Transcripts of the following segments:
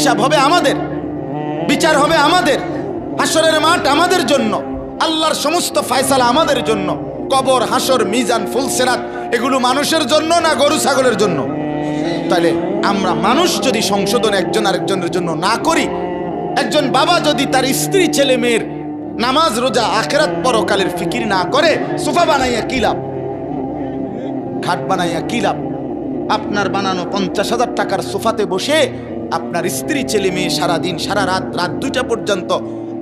হিসাব হবে আমাদের, বিচার হবে আমাদের, হাসরের মাঠ আমাদের জন্য, আল্লাহর সমস্ত ফয়সালা আমাদের জন্য। কবর, হাসর, মিজান, ফুলসিরাত এগুলো মানুষের জন্য না গরু ছাগলের জন্য? তাহলে আমরা মানুষ যদি সংশোধন একজন আরেকজনের জন্য না করি, একজন বাবা যদি তার স্ত্রী ছেলে মেয়ের নামাজ রোজা আখিরাত পরকালের ফিকির না করে, সোফা বানাইয়া কি লাভ, খাট বানাইয়া কি লাভ? আপনার বানানো 50,000 টাকার সোফাতে বসে আপনার স্ত্রী ছেলে মেয়ে সারাদিন সারা রাত 2টা পর্যন্ত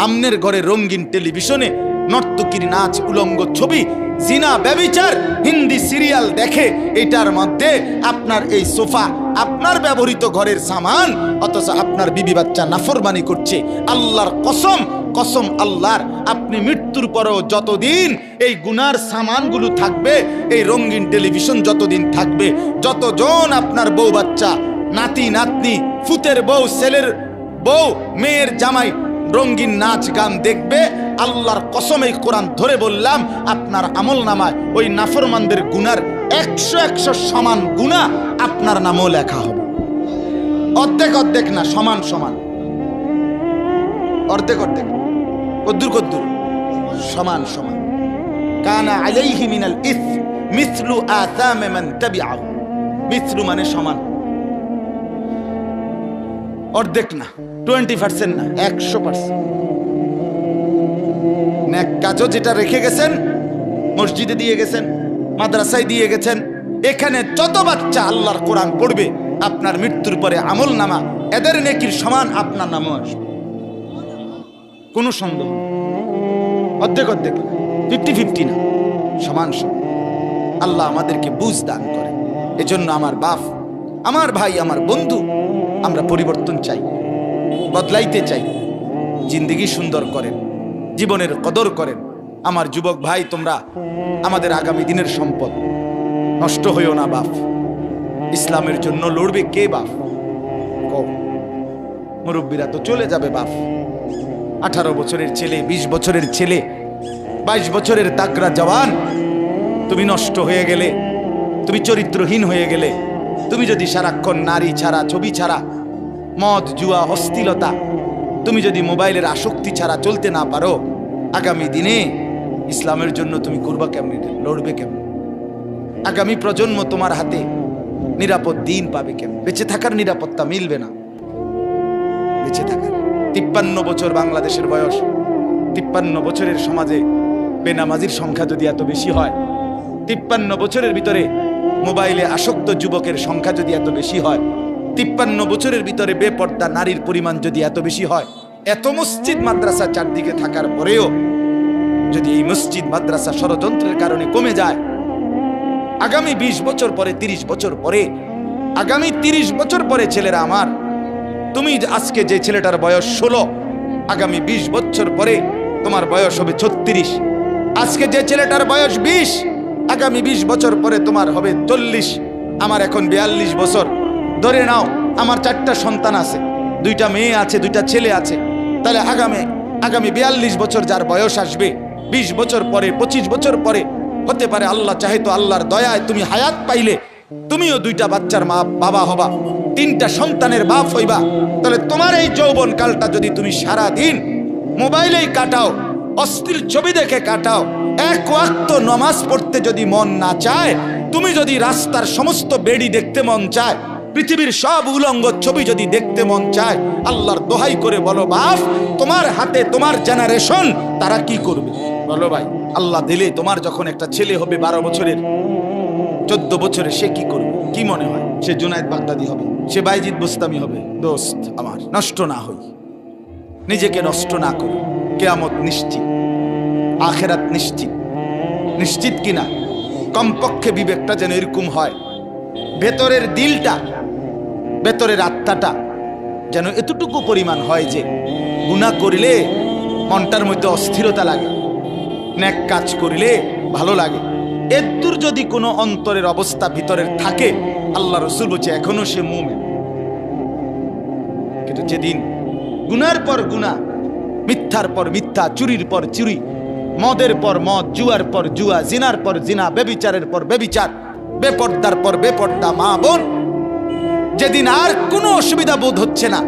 আমনের ঘরে রঙিন টেলিভিশনে নর্তকীর নাচ, উলঙ্গ ছবি, জিনা, ব্যভিচার, হিন্দি সিরিয়াল দেখে। এটার মধ্যে আপনার এই সোফা আপনার ব্যবহৃত ঘরের সামান, অথচ আপনার বিবি বাচ্চা নাফরমানি করছে। আল্লাহর কসম, কসম আল্লাহর, আপনি মৃত্যুর পরেও যতদিন এই গুনার সামানগুলো থাকবে, এই রঙিন টেলিভিশন যতদিন থাকবে, যতজন আপনার বউ বাচ্চা, নাতি নাতনি, ফুতের বউ, ছেলের বউ, মেয়ের জামাই রঙিন নাচ গান দেখবে, আল্লাহর কসম এই কোরআন ধরে বললাম, আপনার আমল নামায় ওই নাফরমানদের গুনার 100 সমান গুনাহ আপনার নামও লেখা হবে। অর্ধেক অর্ধেক না, সমান সমান, অর্ধেক অর্ধেক, কদ্দুর কদ্দুর, সমান সমান। কানা আলাইহি মিনাল ইসম মিসলু আসাম মান তাবিআহু। মিসলু মানে সমান, অর্ধেক না, 20% না, 100%। নেক কাজও যেটা রেখে গেছেন, মসজিদে দিয়ে গেছেন, মাদ্রাসায় দিয়ে গেছেন, এখানে যত বাচ্চা আল্লাহর কোরআন পড়বে, আপনার মৃত্যুর পরে আমল নামা এদের নেকির সমান আপনার নামও আসবে, কোনো সন্দেহ নেই। অর্ধেক অর্ধেক, 50-50 না, সমান সমান। আল্লাহ আমাদেরকে বুঝ দান করে। এজন্য আমার বাপ, আমার ভাই, আমার বন্ধু, আমরা পরিবর্তন চাই, বদলাইতে চাই, জিন্দেগি সুন্দর করেন, জীবনের কদর করেন। আমার যুবক ভাই, তোমরা আমাদের আগামী দিনের সম্পদ, নষ্ট হইও না বাপ। ইসলামের জন্য লড়বে কে বাপ? মুরব্বীরা তো চলে যাবে বাপ। 18 বছরের ছেলে, 20 বছরের ছেলে, 22 বছরের তাগড়া জওয়ান, তুমি নষ্ট হয়ে গেলে, তুমি চরিত্রহীন হয়ে গেলে, তুমি যদি সারাক্ষণ নারী ছাড়া, ছবি ছাড়া, মদ, জুয়া, অশ্লীলতা, তুমি যদি মোবাইলের আসক্তি ছাড়া চলতে না পারো, আগামী দিনে ইসলামের জন্য তুমি করবা কেমন, লড়বে কেমন? আগামী প্রজন্ম তোমার হাতে নিরাপদ দিন পাবে কেমন? বেঁচে থাকার নিরাপত্তা মিলবে না। বেঁচে থাকার 53 বছর বাংলাদেশের বয়স, 53 বছরের সমাজে বেনামাজির সংখ্যা যদি এত বেশি হয়, 53 বছরের ভিতরে মোবাইলে আসক্ত যুবকের সংখ্যা যদি এত বেশি হয়, 53 বছরের ভিতরে বেপর্দা নারীর পরিমাণ যদি এত বেশি হয়, এত মসজিদ মাদ্রাসা চারদিকে থাকার পরেও যদি এই মসজিদ মাদ্রাসা ষড়যন্ত্রের কারণে কমে যায়, আগামী 20 বছর পরে, 30 বছর পরে, আগামী 30 বছর পরে ছেলেরা আমার, তুমি আজকে যে ছেলেটার বয়স 16, আগামী 20 বছর পরে তোমার বয়স হবে 36। আজকে যে ছেলেটার বয়স 20, আগামী 20 বছর পরে তোমার হবে 40। আমার এখন 42 বছর। ধরে নাও আমার 4টা সন্তান আছে, 2টা মেয়ে আছে, 2টা ছেলে আছে। তাহলে আগামী 42 বছর যার বয়স আসবে, 20 বছর পরে, 25 বছর পরে, হতে পারে আল্লাহ চাহে তো আল্লাহর দয়ায় তুমি হায়াত পাইলে তুমিও 2টা বাচ্চার মা, বাবা হবা, 3টা সন্তানের বাপ হইবা। তাহলে তোমার এই যৌবন কালটা যদি তুমি সারা দিন মোবাইলেই কাটাও, অশ্লীল ছবি দেখে কাটাও, এক ওয়াক্ত নামাজ পড়তে যদি মন না চায়, তুমি যদি রাস্তার সমস্ত বেড়ি দেখতে মন চায়, পৃথিবীর সব উলঙ্গ ছবি যদি দেখতে মন চায়, আল্লাহর দোহাই করে বলো বাপ, তোমার হাতে তোমার জেনারেশন তারা কি করবে? বলো ভাই, আল্লাহ দিলে তোমার যখন একটা ছেলে হবে 12 বছরের, 14 বছরের, সে কি করবে? কি মনে হয়? সে জুনায়েদ বাগদাদি হবে, সে বাইজিদ বুস্তামি হবে? দোস্ত আমার, নষ্ট না হই, নিজেকে নষ্ট না করি। কিয়ামত নিশ্চিত, আখিরাত নিশ্চিত। নিশ্চিত কিনা? কমপক্ষে বিবেকটা যেন এরকম হয়, ভেতরের দিলটা, ভেতরের আত্মাটা যেন এতটুকু পরিমাণ হয় যে গুনাহ করিলে মনটার মধ্যে অস্থিরতা লাগে, নেক কাজ করিলে ভালো লাগে। এদুর যদি কোনো অন্তরের অবস্থা ভিতরের থাকে, আল্লাহ রসুল বলছে এখনো সে মুমিন। কিন্তু যেদিন গুনার পর গুনাহ, মিথ্যার পর মিথ্যা, চুরির পর চুরি, মদের পর মদ, জুয়ার পর জুয়া, জিনার পর জিনা, বেবিচারের পর বেবিচার, বেপর্দার পর বেপর্দা, মা বোন, যেদিন আর কোনো অসুবিধা বোধ হচ্ছে না,